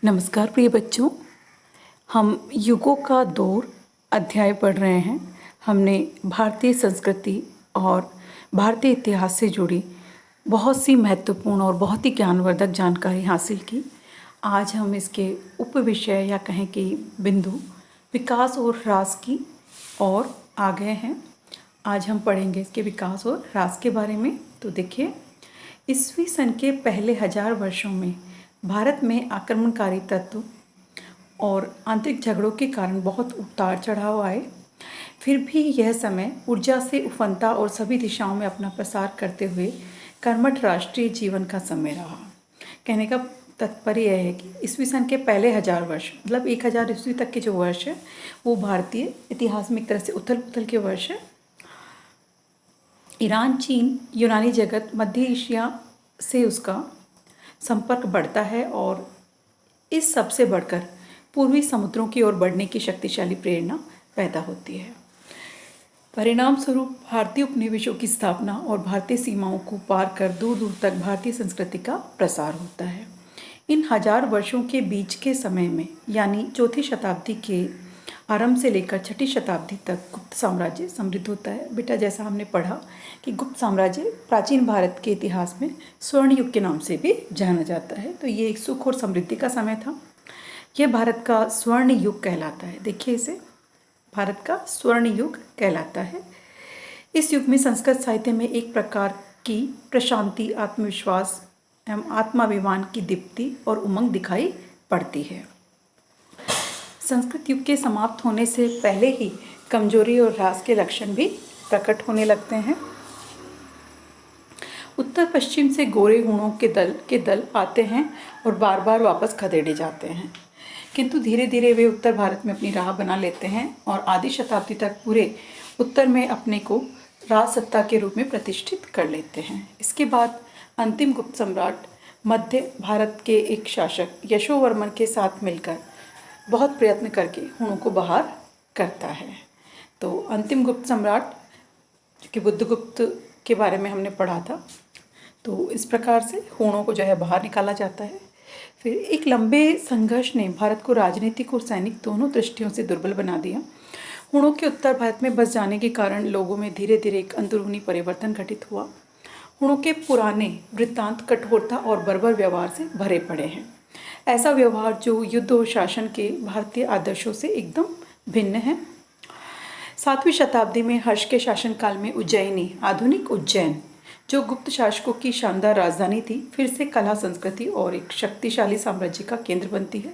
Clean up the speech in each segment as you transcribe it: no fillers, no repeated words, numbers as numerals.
नमस्कार प्रिय बच्चों। हम युगों का दौर अध्याय पढ़ रहे हैं। हमने भारतीय संस्कृति और भारतीय इतिहास से जुड़ी बहुत सी महत्वपूर्ण और बहुत ही ज्ञानवर्धक जानकारी हासिल की। आज हम इसके उप विषय या कहें कि बिंदु विकास और ह्रास की ओर आ गए हैं। आज हम पढ़ेंगे इसके विकास और ह्रास के बारे में। तो देखिए, ईस्वी सन के पहले 1000 वर्षों में भारत में आक्रमणकारी तत्व और आंतरिक झगड़ों के कारण बहुत उतार चढ़ाव आए। फिर भी यह समय ऊर्जा से उफनता और सभी दिशाओं में अपना प्रसार करते हुए कर्मठ राष्ट्रीय जीवन का समय रहा। कहने का तात्पर्य यह है कि ईस्वी सन के पहले 1000 वर्ष मतलब 1000 ईस्वी तक के जो वर्ष है वो भारतीय इतिहास में एक तरह से उथल पुथल के वर्ष है। ईरान, चीन, यूनानी जगत, मध्य एशिया से उसका संपर्क बढ़ता है और इस सबसे बढ़कर पूर्वी समुद्रों की ओर बढ़ने की शक्तिशाली प्रेरणा पैदा होती है। परिणाम स्वरूप भारतीय उपनिवेशों की स्थापना और भारतीय सीमाओं को पार कर दूर दूर तक भारतीय संस्कृति का प्रसार होता है। इन 1000 वर्षों के बीच के समय में यानी चौथी शताब्दी के आरंभ से लेकर छठी शताब्दी तक गुप्त साम्राज्य समृद्ध होता है। बेटा, जैसा हमने पढ़ा कि गुप्त साम्राज्य प्राचीन भारत के इतिहास में स्वर्ण युग के नाम से भी जाना जाता है। तो ये एक सुख और समृद्धि का समय था। यह भारत का स्वर्ण युग कहलाता है। देखिए, इसे भारत का स्वर्ण युग कहलाता है। इस युग में संस्कृत साहित्य में एक प्रकार की प्रशांति, आत्मविश्वास एवं आत्माभिमान की दीप्ति और उमंग दिखाई पड़ती है। संस्कृत युग के समाप्त होने से पहले ही कमजोरी और ह्रास के लक्षण भी प्रकट होने लगते हैं। उत्तर पश्चिम से गोरे हूणों के दल आते हैं और बार बार वापस खदेड़े जाते हैं, किंतु धीरे धीरे वे उत्तर भारत में अपनी राह बना लेते हैं और आधी शताब्दी तक पूरे उत्तर में अपने को राजसत्ता के रूप में प्रतिष्ठित कर लेते हैं। इसके बाद अंतिम गुप्त सम्राट मध्य भारत के एक शासक यशोवर्मन के साथ मिलकर बहुत प्रयत्न करके हूणों को बाहर करता है। तो अंतिम गुप्त सम्राट कि बुद्धगुप्त के बारे में हमने पढ़ा था। तो इस प्रकार से हूणों को जो है बाहर निकाला जाता है। फिर एक लंबे संघर्ष ने भारत को राजनीतिक और सैनिक दोनों दृष्टियों से दुर्बल बना दिया। हूणों के उत्तर भारत में बस जाने के कारण लोगों में धीरे धीरे एक अंदरूनी परिवर्तन घटित हुआ। हूणों के पुराने वृत्तांत कठोरता और बर्बर व्यवहार से भरे पड़े हैं। ऐसा व्यवहार जो युद्ध और शासन के भारतीय आदर्शों से एकदम भिन्न है। 7वीं शताब्दी में हर्ष के शासनकाल में उज्जैनी, आधुनिक उज्जैन, जो गुप्त शासकों की शानदार राजधानी थी, फिर से कला, संस्कृति और एक शक्तिशाली साम्राज्य का केंद्र बनती है।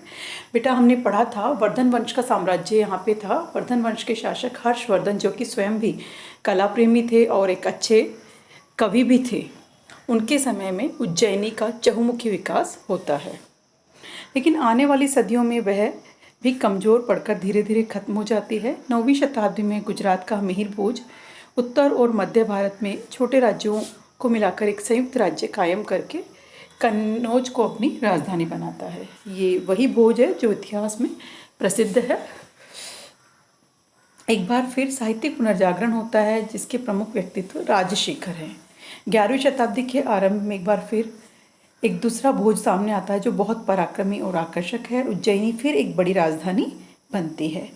बेटा, हमने पढ़ा था वर्धन वंश का साम्राज्य यहाँ पे था। वर्धन वंश के शासक हर्षवर्धन, जो कि स्वयं भी कला प्रेमी थे और एक अच्छे कवि भी थे, उनके समय में उज्जैनी का चहुमुखी विकास होता है। लेकिन आने वाली सदियों में वह भी कमज़ोर पड़कर धीरे धीरे खत्म हो जाती है। 9वीं शताब्दी में गुजरात का मिहिर भोज उत्तर और मध्य भारत में छोटे राज्यों को मिलाकर एक संयुक्त राज्य कायम करके कन्नौज को अपनी राजधानी बनाता है। ये वही भोज है जो इतिहास में प्रसिद्ध है। एक बार फिर साहित्यिक पुनर्जागरण होता है, जिसके प्रमुख व्यक्तित्व राजशेखर हैं। 11वीं शताब्दी के आरंभ में एक बार फिर एक दूसरा भोज सामने आता है जो बहुत पराक्रमी और आकर्षक है। उज्जैनी फिर एक बड़ी राजधानी बनती है।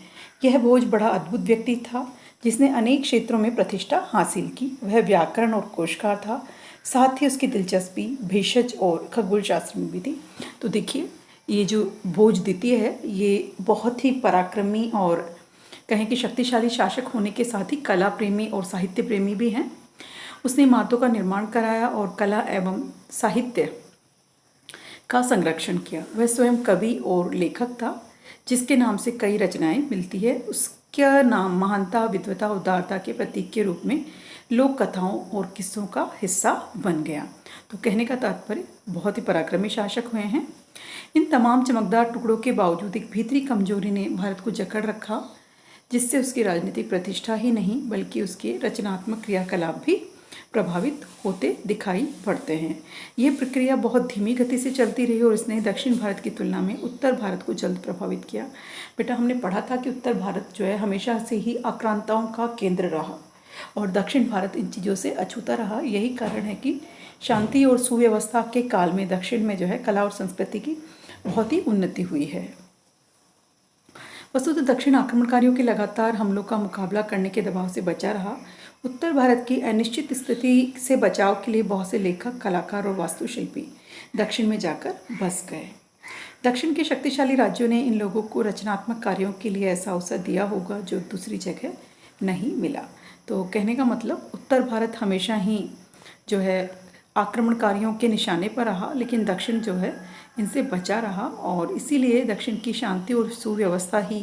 यह भोज बड़ा अद्भुत व्यक्ति था जिसने अनेक क्षेत्रों में प्रतिष्ठा हासिल की। वह व्याकरण और कोशकार था, साथ ही उसकी दिलचस्पी भेषज और खगोल शास्त्र में भी थी। तो देखिए, ये जो भोज द्वितीय है ये बहुत ही पराक्रमी और कहें कि शक्तिशाली शासक होने के साथ ही कला प्रेमी और साहित्य प्रेमी भी हैं। उसने इमारतों का निर्माण कराया और कला एवं साहित्य का संरक्षण किया। वह स्वयं कवि और लेखक था, जिसके नाम से कई रचनाएं मिलती है। उसका नाम महानता, विद्वता, उदारता के प्रतीक के रूप में लोक कथाओं और किस्सों का हिस्सा बन गया। तो कहने का तात्पर्य बहुत ही पराक्रमी शासक हुए हैं। इन तमाम चमकदार टुकड़ों के बावजूद एक भीतरी कमजोरी ने भारत को जकड़ रखा, जिससे उसकी राजनीतिक प्रतिष्ठा ही नहीं बल्कि उसके रचनात्मक क्रियाकलाप भी प्रभावित होते दिखाई पड़ते हैं। यह प्रक्रिया बहुत धीमी गति से चलती रही और इसने दक्षिण भारत की तुलना में उत्तर भारत को जल्द प्रभावित किया। बेटा, हमने पढ़ा था कि उत्तर भारत जो है हमेशा से ही आक्रांताओं का केंद्र रहा और दक्षिण भारत इन चीज़ों से अछूता रहा। यही कारण है कि शांति और सुव्यवस्था के काल में दक्षिण में जो है कला और संस्कृति की बहुत ही उन्नति हुई है। वस्तुतः दक्षिण आक्रमणकारियों के लगातार हमलों का मुकाबला करने के दबाव से बचा रहा। उत्तर भारत की अनिश्चित स्थिति से बचाव के लिए बहुत से लेखक, कलाकार और वास्तुशिल्पी दक्षिण में जाकर बस गए। दक्षिण के शक्तिशाली राज्यों ने इन लोगों को रचनात्मक कार्यों के लिए ऐसा अवसर दिया होगा जो दूसरी जगह नहीं मिला। तो कहने का मतलब उत्तर भारत हमेशा ही जो है आक्रमणकारियों के निशाने पर रहा, लेकिन दक्षिण जो है इनसे बचा रहा, और इसीलिए दक्षिण की शांति और सुव्यवस्था ही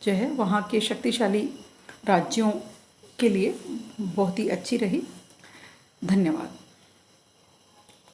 जो है वहाँ के शक्तिशाली राज्यों के लिए बहुत ही अच्छी रही। धन्यवाद।